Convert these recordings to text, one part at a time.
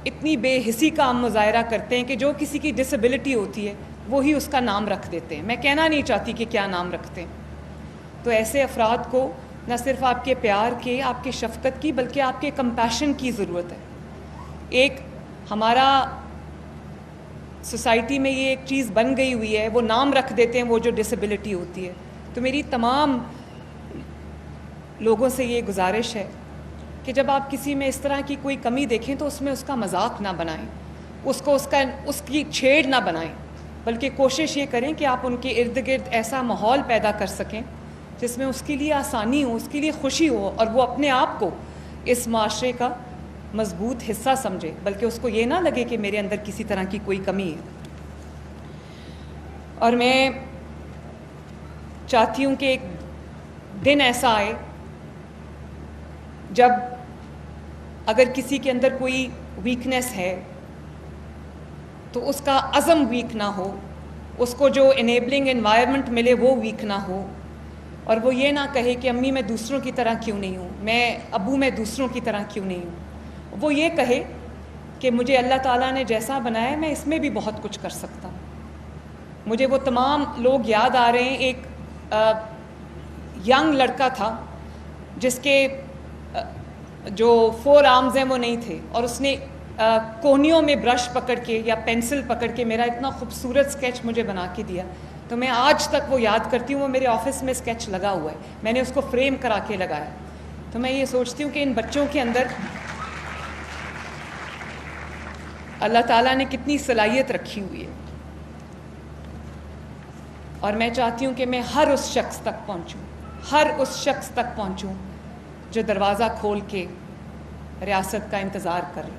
اتنی بے حسی کا ہم مظاہرہ کرتے ہیں کہ جو کسی کی ڈسیبلٹی ہوتی ہے وہی اس کا نام رکھ دیتے ہیں. میں کہنا نہیں چاہتی کہ کیا نام رکھتے ہیں. تو ایسے افراد کو نہ صرف آپ کے پیار کے، آپ کے شفقت کی، بلکہ آپ کے کمپیشن کی ضرورت ہے. ایک ہمارا سوسائٹی میں یہ ایک چیز بن گئی ہوئی ہے، وہ نام رکھ دیتے ہیں وہ جو ڈسیبلٹی ہوتی ہے. تو میری تمام لوگوں سے یہ گزارش ہے کہ جب آپ کسی میں اس طرح کی کوئی کمی دیکھیں تو اس میں اس کا مذاق نہ بنائیں، اس کی چھیڑ نہ بنائیں، بلکہ کوشش یہ کریں کہ آپ ان کے ارد گرد ایسا ماحول پیدا کر سکیں جس میں اس کے لیے آسانی ہو، اس کے لیے خوشی ہو، اور وہ اپنے آپ کو اس معاشرے کا مضبوط حصہ سمجھے، بلکہ اس کو یہ نہ لگے کہ میرے اندر کسی طرح کی کوئی کمی ہے. اور میں چاہتی ہوں کہ ایک دن ایسا آئے جب اگر کسی کے اندر کوئی ویکنیس ہے تو اس کا عزم ویک نہ ہو، اس کو جو انیبلنگ انوائرمنٹ ملے وہ ویک نہ ہو، اور وہ یہ نہ کہے کہ امی میں دوسروں کی طرح کیوں نہیں ہوں، میں ابو میں دوسروں کی طرح کیوں نہیں ہوں. وہ یہ کہے کہ مجھے اللہ تعالیٰ نے جیسا بنایا ہے میں اس میں بھی بہت کچھ کر سکتا ہوں. مجھے وہ تمام لوگ یاد آ رہے ہیں. ایک ینگ لڑکا تھا جس کے جو 4 آرمز ہیں وہ نہیں تھے، اور اس نے کونیوں میں برش پکڑ کے یا پینسل پکڑ کے میرا اتنا خوبصورت اسکیچ مجھے بنا کے دیا. تو میں آج تک وہ یاد کرتی ہوں. وہ میرے آفس میں اسکیچ لگا ہوا ہے، میں نے اس کو فریم کرا کے لگایا. تو میں یہ سوچتی ہوں کہ ان بچوں کے اندر اللہ تعالیٰ نے کتنی صلاحیت رکھی ہوئی ہے، اور میں چاہتی ہوں کہ میں ہر اس شخص تک پہنچوں جو دروازہ کھول کے ریاست کا انتظار کر رہے ہیں.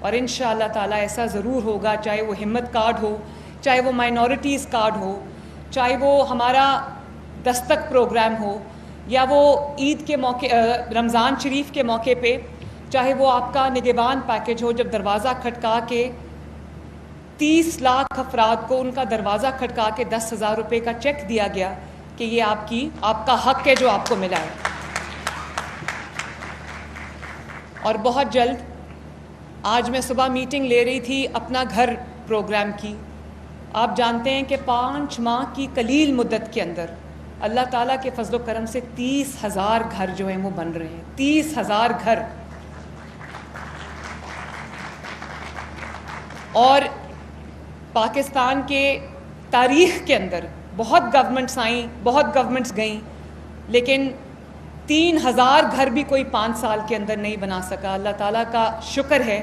اور انشاءاللہ تعالیٰ ایسا ضرور ہوگا، چاہے وہ ہمت کارڈ ہو، چاہے وہ مائنورٹیز کارڈ ہو، چاہے وہ ہمارا دستک پروگرام ہو، یا وہ عید کے موقع، رمضان شریف کے موقع پہ، چاہے وہ آپ کا نگہبان پیکج ہو. جب دروازہ کھٹکا کے 30 لاکھ افراد کو ان کا دروازہ کھٹکا کے 10,000 روپے کا چیک دیا گیا کہ یہ آپ کا حق ہے جو آپ کو ملا ہے. اور بہت جلد، آج میں صبح میٹنگ لے رہی تھی اپنا گھر پروگرام کی. آپ جانتے ہیں کہ 5 ماہ کی قلیل مدت کے اندر اللہ تعالیٰ کے فضل و کرم سے 30,000 گھر جو ہیں وہ بن رہے ہیں. 30,000 گھر. اور پاکستان کے تاریخ کے اندر بہت گورنمنٹس آئیں، بہت گورنمنٹس گئیں، لیکن 3,000 گھر بھی کوئی 5 سال کے اندر نہیں بنا سکا. اللہ تعالیٰ کا شکر ہے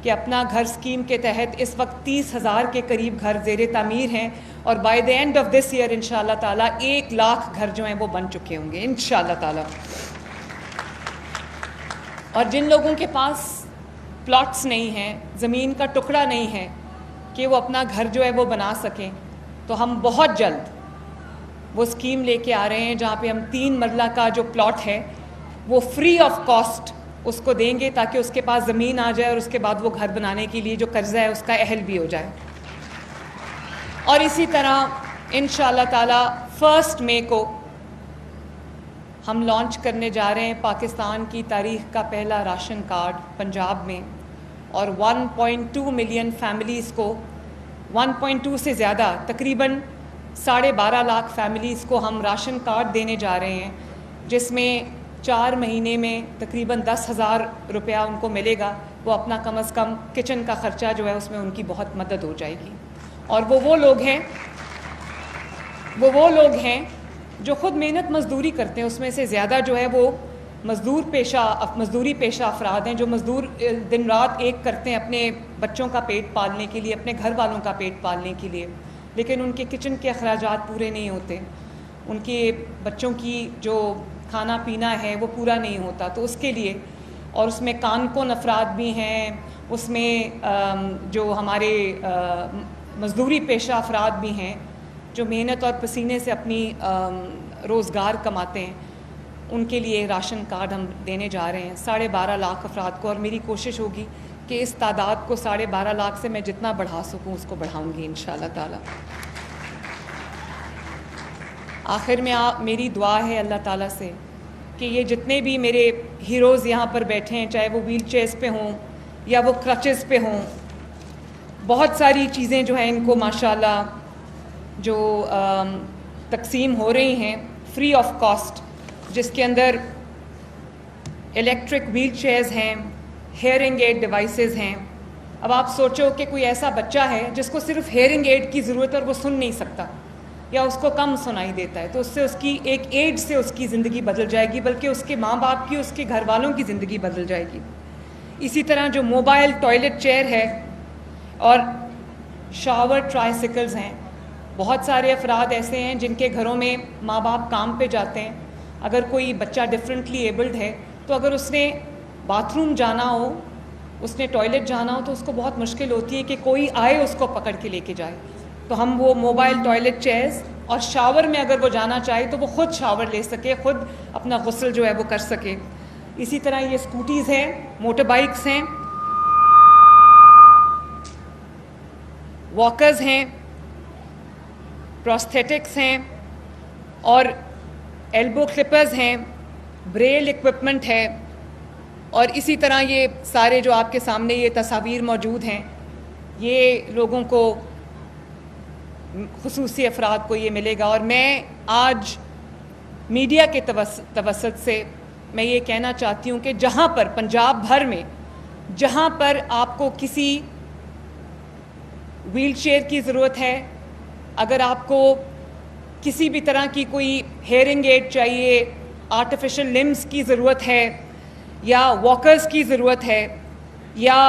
کہ اپنا گھر اسکیم کے تحت اس وقت 30,000 کے قریب گھر زیر تعمیر ہیں، اور by the end of this year انشاءاللہ تعالیٰ 1 لاکھ گھر جو ہیں وہ بن چکے ہوں گے انشاءاللہ تعالیٰ. اور جن لوگوں کے پاس پلاٹس نہیں ہیں، زمین کا ٹکڑا نہیں ہے کہ وہ اپنا گھر جو ہے وہ بنا سکیں، تو ہم بہت جلد وہ اسکیم لے کے آ رہے ہیں جہاں پہ ہم 3 مرلہ کا جو پلاٹ ہے وہ فری آف کاسٹ اس کو دیں گے، تاکہ اس کے پاس زمین آ جائے اور اس کے بعد وہ گھر بنانے کے لیے جو قرضہ ہے اس کا اہل بھی ہو جائے. اور اسی طرح انشاءاللہ تعالیٰ 1 مئی کو ہم لانچ کرنے جا رہے ہیں پاکستان کی تاریخ کا پہلا راشن کارڈ پنجاب میں، اور 1.2 ملین فیملیز کو، 1.2 سے زیادہ، تقریباً 12.5 لاکھ فیملیز کو ہم راشن کارڈ دینے جا رہے ہیں، جس میں 4 مہینے میں تقریباً 10,000 روپیہ ان کو ملے گا. وہ اپنا کم از کم کچن کا خرچہ جو ہے اس میں ان کی بہت مدد ہو جائے گی. اور وہ لوگ ہیں جو خود محنت مزدوری کرتے ہیں، اس میں سے زیادہ جو ہے وہ مزدوری پیشہ افراد ہیں، جو مزدور دن رات ایک کرتے ہیں اپنے بچوں کا پیٹ پالنے کے لیے، اپنے گھر والوں کا پیٹ پالنے کے لیے، لیکن ان کے کچن کے اخراجات پورے نہیں ہوتے، ان کے بچوں کی جو کھانا پینا ہے وہ پورا نہیں ہوتا. تو اس کے لیے، اور اس میں کون افراد بھی ہیں، اس میں جو ہمارے مزدوری پیشہ افراد بھی ہیں جو محنت اور پسینے سے اپنی روزگار کماتے ہیں، ان کے لیے راشن کارڈ ہم دینے جا رہے ہیں 12.5 لاکھ افراد کو. اور میری کوشش ہوگی کہ اس تعداد کو 12.5 لاکھ سے میں جتنا بڑھا سکوں اس کو بڑھاؤں گی انشاءاللہ تعالیٰ. آخر میں میری دعا ہے اللہ تعالیٰ سے کہ یہ جتنے بھی میرے ہیروز یہاں پر بیٹھے ہیں، چاہے وہ ویل چیئرز پہ ہوں یا وہ کرچز پہ ہوں. بہت ساری چیزیں جو ہیں ان کو ماشاءاللہ جو تقسیم ہو رہی ہیں فری آف کاسٹ، جس کے اندر الیکٹرک ویل چیئرز ہیں، ہیئرنگ ایڈ ڈیوائسز ہیں. اب آپ سوچو کہ کوئی ایسا بچہ ہے جس کو صرف ہیئرنگ ایڈ کی ضرورت ہے اور وہ سن نہیں سکتا یا اس کو کم سنائی دیتا ہے، تو اس سے اس کی ایک ایڈ سے اس کی زندگی بدل جائے گی، بلکہ اس کے ماں باپ کی، اس کے گھر والوں کی زندگی بدل جائے گی. اسی طرح جو موبائل ٹوائلٹ چیئر ہے اور شاور ٹرائسیکلز ہیں. بہت سارے افراد ایسے ہیں جن کے گھروں میں ماں باپ کام پہ جاتے ہیں. اگر کوئی بچہ ڈفرینٹلی ایبلڈ ہے تو اگر اس نے باتھ روم جانا ہو، اس نے ٹوائلٹ جانا ہو، تو اس کو بہت مشکل ہوتی ہے کہ کوئی آئے اس کو پکڑ کے لے کے جائے. تو ہم وہ موبائل ٹوائلٹ چیئرز، اور شاور میں اگر وہ جانا چاہے تو وہ خود شاور لے سکے، خود اپنا غسل جو ہے وہ کر سکے. اسی طرح یہ اسکوٹیز ہیں، موٹر بائکس ہیں، واکرز ہیں، پروستھیٹکس ہیں، اور ایلبو کلپرز ہیں، بریل ایکوپمنٹ ہے. اور اسی طرح یہ سارے جو آپ کے سامنے یہ تصاویر موجود ہیں، یہ لوگوں کو، خصوصی افراد کو یہ ملے گا. اور میں آج میڈیا کے توسط سے میں یہ کہنا چاہتی ہوں کہ جہاں پر پنجاب بھر میں جہاں پر آپ کو کسی ویل چیئر کی ضرورت ہے، اگر آپ کو کسی بھی طرح کی کوئی ہیئرنگ ایڈ چاہیے، آرٹیفیشل لمز کی ضرورت ہے، یا واکرز کی ضرورت ہے، یا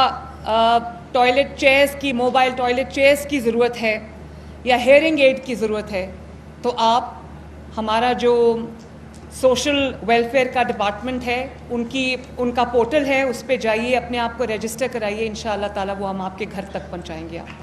ٹوائلٹ چیئرز کی، موبائل ٹوائلٹ چیئرز کی ضرورت ہے، یا ہیئرنگ ایڈ کی ضرورت ہے، تو آپ ہمارا جو سوشل ویلفیئر کا ڈپارٹمنٹ ہے، ان کا پورٹل ہے، اس پہ جائیے، اپنے آپ کو رجسٹر کرائیے. انشاءاللہ تعالیٰ وہ ہم آپ کے گھر تک پہنچائیں گے. آپ